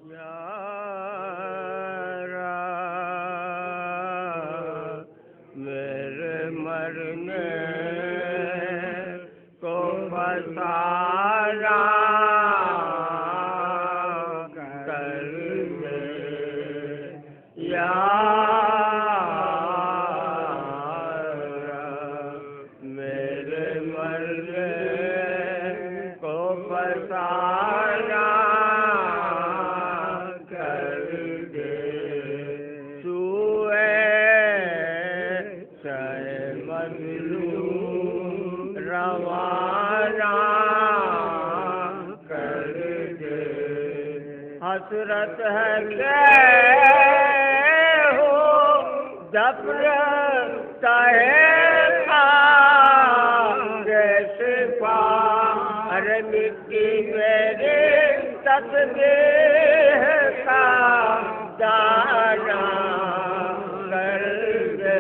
یارا میرے مرنے کو بسارا کر دے یارا میرے مرنے کو بسارا روانہ کر دے حسرت ہے کہ ہو دفن جیسے پار مٹی میرے تصویر کا دانا کر دے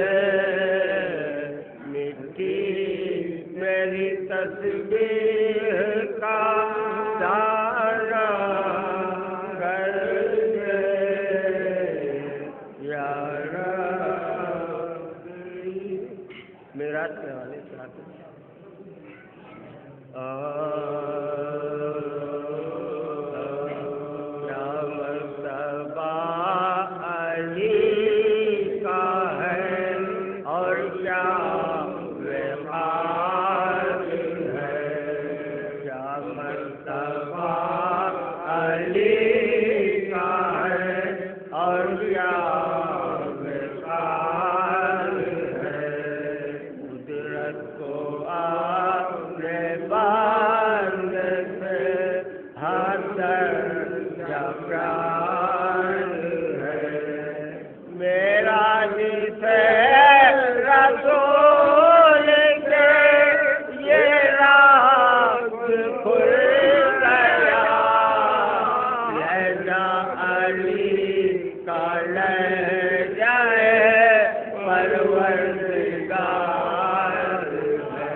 میری تصویر کا دانا کر دے یارا میرا والے کیا مرتبہ علی کا ہے اور کیا اور کیا مثال ہے قدرت کو آپ نے باندھ سے ہاتھ جبران ہے میرا جسے رسول کے یہ راز کھل گیا لہجہ علی کا لہجہ پروردگار ہے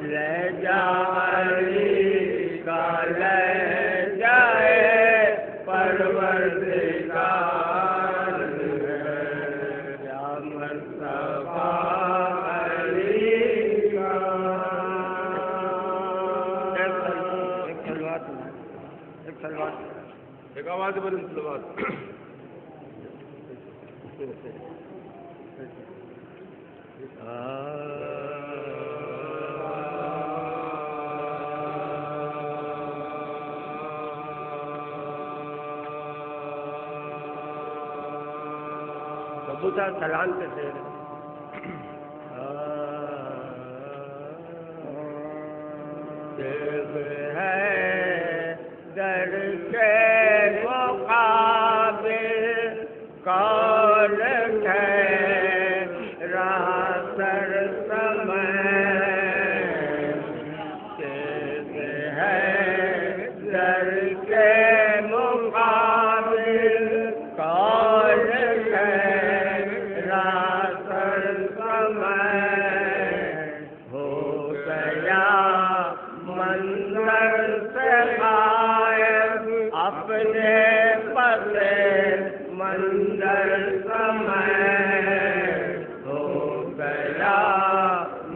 لہجہ علی کا لہجہ پروردگار ہے یا مرتبہ علی کا ایک آواز بڑی سلوات ببوتا سلام کے شیر ہے در کے مقابل کون ہے راہ سر سمے ہے در کے مقابل کون ہے راہ سر سمے ہو گیا منظر سے غائب اپنے پتے منظر سمے ہو گیا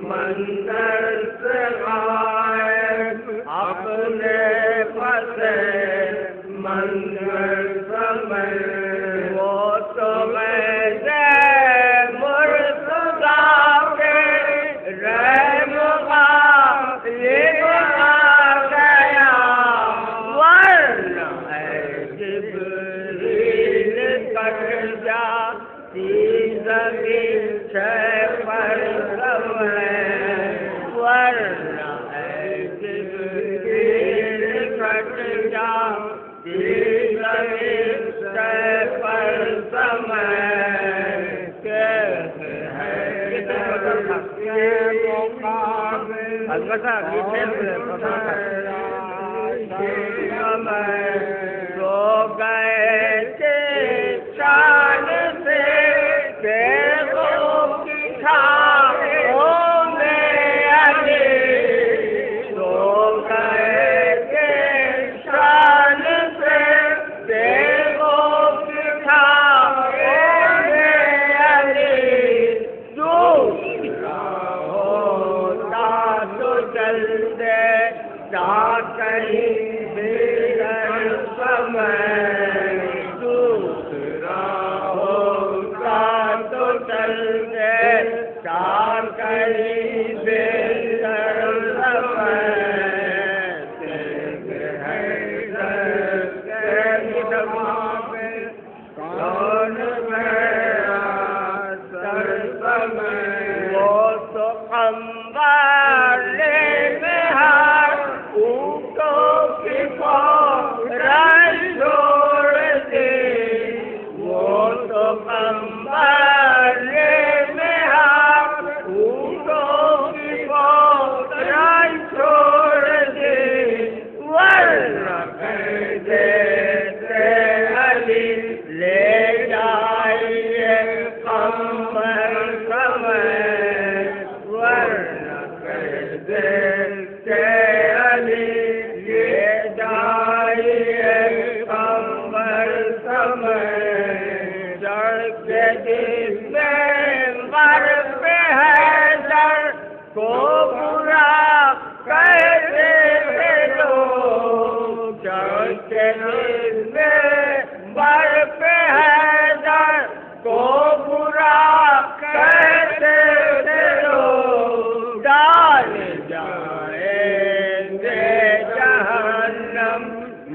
منظر سے غائب اپنے پتے منظر سمے وہ تو میرے مرتضی کے رحم غالب آ گیا ورنہ اے جبریل کٹ جاتی زمین سے پر سمے ورنہ اے جبریل کٹ جاتی زمین سے پر سمے تو گئے تھے شان سے تو گئے تھے شان سے کے دل میں برف حیدر کو برا کہتے تھے لوگ ڈال جائیں گے جہنم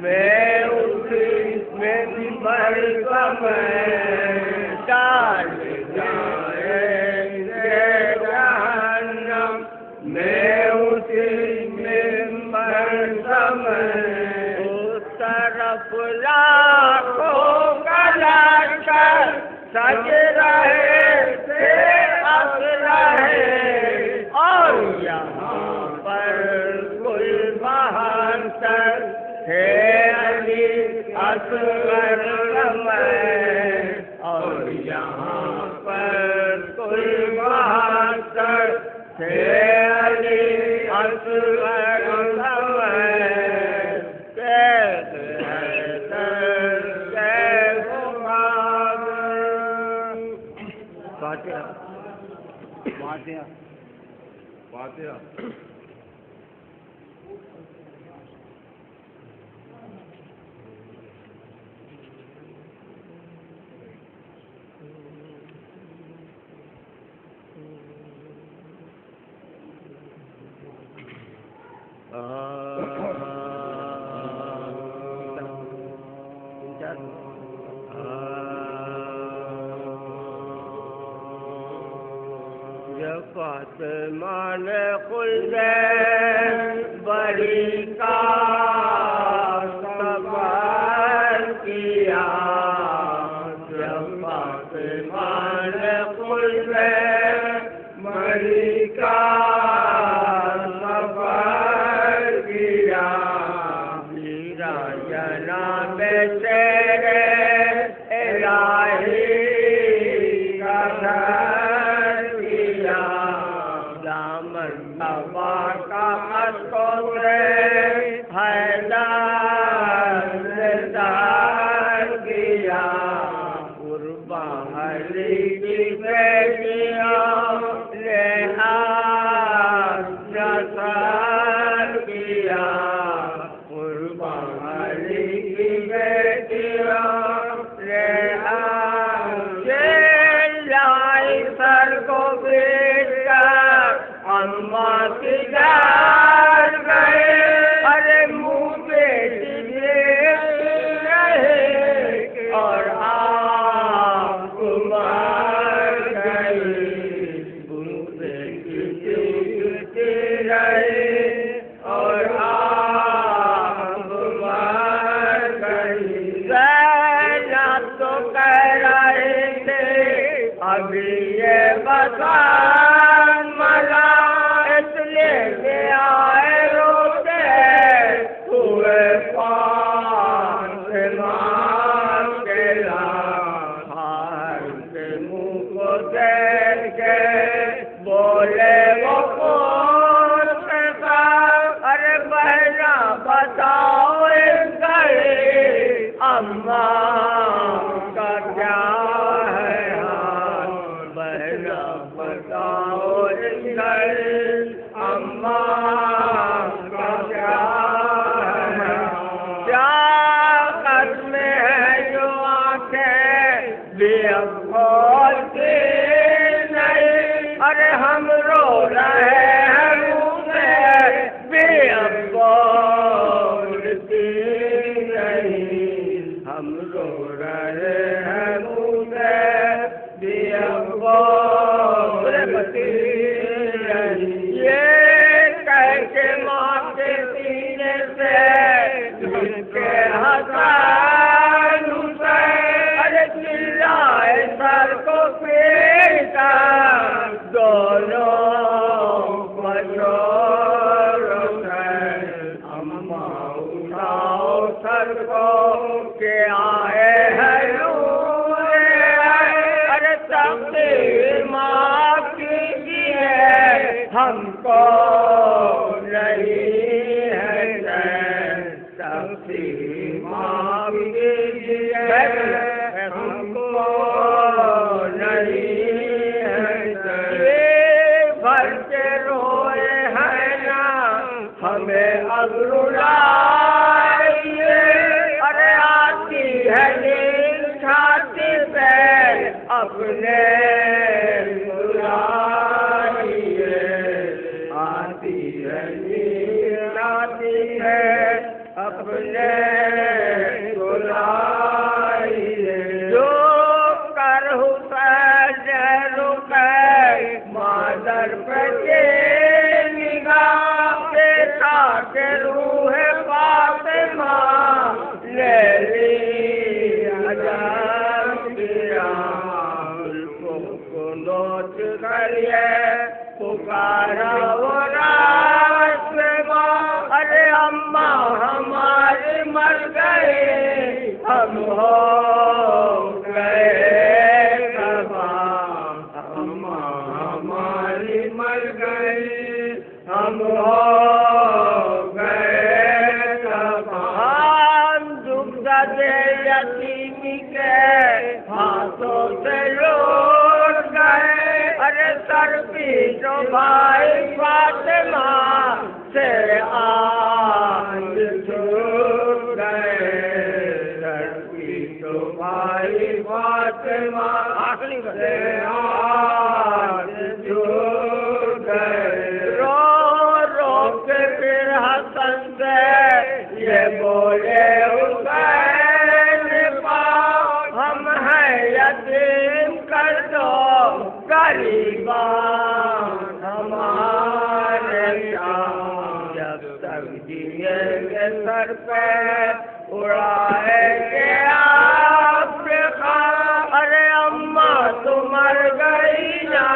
میں اسی میں برسم ڈال جائیں گے جہنم میں اسی میں برسم اس طرف لاکھوں کا لشکر سج رہے تھے اسلحے اور یہاں پر کل 72 تھے علی اصغر سمیت اور یہاں پر کل 72 تھے علی اصغر سمیت قید حیدر کے غلام فاتحہ فاتحہ فاتحہ فاطمہ نے خلد بری کا سفر کیا جب فاطمہ نے خلد بری کا سفر کیا میرا جناب تیرے الہی کا ہم کو نہیں ہے تقسیم معاف کیجیے ہم کو نہیں ہے بھر کے روئے ہیں نا ہمیں اب رلائیے ہے نیل چھاتی پہ اپنے بلائیے آتی ہے نیل آتی ہے اپنے بلائیے جو کر حسین رکے مادر پہ نگاہ بیٹا کے روح فاطمہ لے لی عجب کیا کو نوچ کریے پکارا وہ راست میں ارے اماں ہماری مر گئی ہم ہو گئے تباہ اماں ہماری مر گئی ہم ہو گئے تباہ دکھ یتیمی کے ہاتھوں سے لوٹ گئے ارے سر پیچھو بھائی فاطمہ سے آج چھوٹ گئے سر پیچھو بھائی فاطمہ آخری سے آج چھوٹ گئے رو رو کے پھر حسن سے یہ بولے حسین پاک ہم ہیں یتیم کر دو غریبان ہمارے شام جب تک جیئیں گے سر پہ اڑائیں گے آفریقہ ارے اماں تو مر گئی نا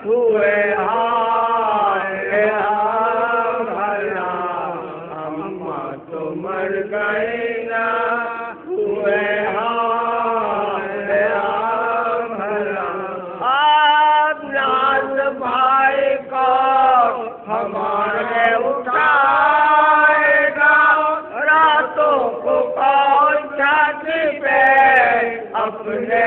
ہوئے ہائے بھلا اماں تو مر گئی نا ہوئے ہائے بھلا آپ ناز بھائی کو ہمارے اٹھائے گا راتوں کو کون چھاتی پہ اپنے